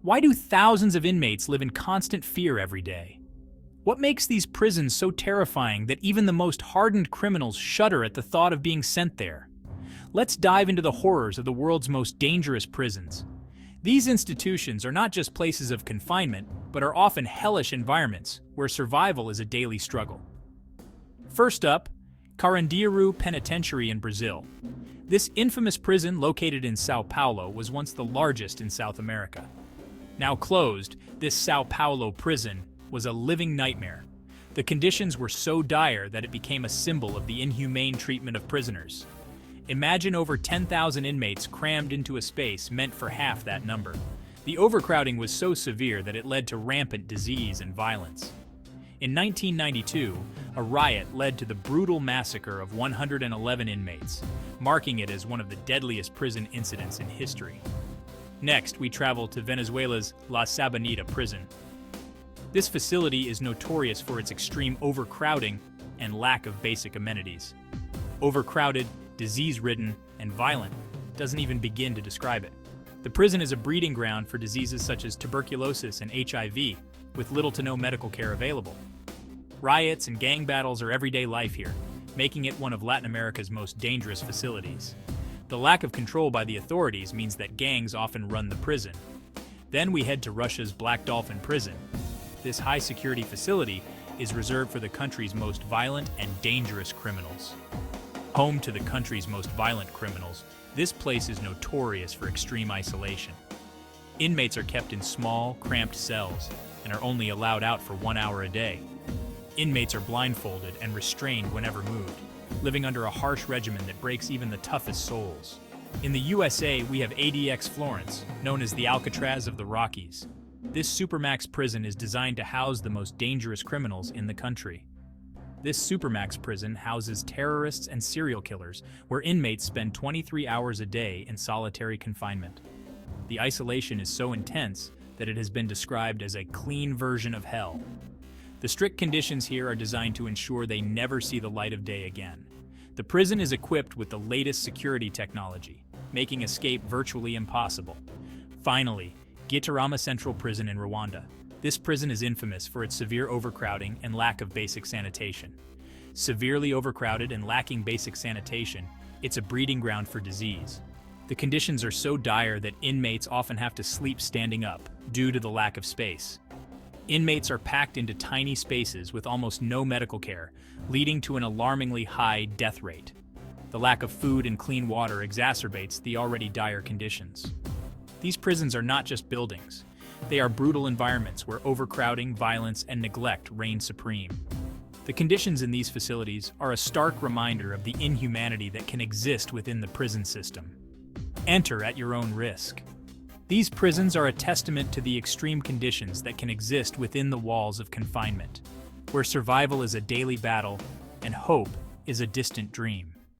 Why do thousands of inmates live in constant fear every day? What makes these prisons so terrifying that even the most hardened criminals shudder at the thought of being sent there? Let's dive into the horrors of the world's most dangerous prisons. These institutions are not just places of confinement, but are often hellish environments where survival is a daily struggle. First up, Carandiru Penitentiary in Brazil. This infamous prison located in Sao Paulo was once the largest in South America. Now closed, this Sao Paulo prison was a living nightmare. The conditions were so dire that it became a symbol of the inhumane treatment of prisoners. Imagine over 10,000 inmates crammed into a space meant for half that number. The overcrowding was so severe that it led to rampant disease and violence. In 1992, a riot led to the brutal massacre of 111 inmates, marking it as one of the deadliest prison incidents in history. Next, we travel to Venezuela's La Sabanita prison. This facility is notorious for its extreme overcrowding and lack of basic amenities. Overcrowded, disease-ridden, and violent doesn't even begin to describe it. The prison is a breeding ground for diseases such as tuberculosis and HIV, with little to no medical care available. Riots and gang battles are everyday life here, making it one of Latin America's most dangerous facilities. The lack of control by the authorities means that gangs often run the prison. Then we head to Russia's Black Dolphin prison. This high-security facility is reserved for the country's most violent and dangerous criminals. Home to the country's most violent criminals, this place is notorious for extreme isolation. Inmates are kept in small, cramped cells and are only allowed out for 1 hour a day. Inmates are blindfolded and restrained whenever moved, living under a harsh regimen that breaks even the toughest souls. In the USA, we have ADX Florence, known as the Alcatraz of the Rockies. This supermax prison is designed to house the most dangerous criminals in the country. This supermax prison houses terrorists and serial killers, where inmates spend 23 hours a day in solitary confinement. The isolation is so intense that it has been described as a clean version of hell. The strict conditions here are designed to ensure they never see the light of day again. The prison is equipped with the latest security technology, making escape virtually impossible. Finally, Gitarama Central Prison in Rwanda. This prison is infamous for its severe overcrowding and lack of basic sanitation. Severely overcrowded and lacking basic sanitation, it's a breeding ground for disease. The conditions are so dire that inmates often have to sleep standing up due to the lack of space. Inmates are packed into tiny spaces with almost no medical care, leading to an alarmingly high death rate. The lack of food and clean water exacerbates the already dire conditions. These prisons are not just buildings. They are brutal environments where overcrowding, violence, and neglect reign supreme. The conditions in these facilities are a stark reminder of the inhumanity that can exist within the prison system. Enter at your own risk. These prisons are a testament to the extreme conditions that can exist within the walls of confinement, where survival is a daily battle and hope is a distant dream.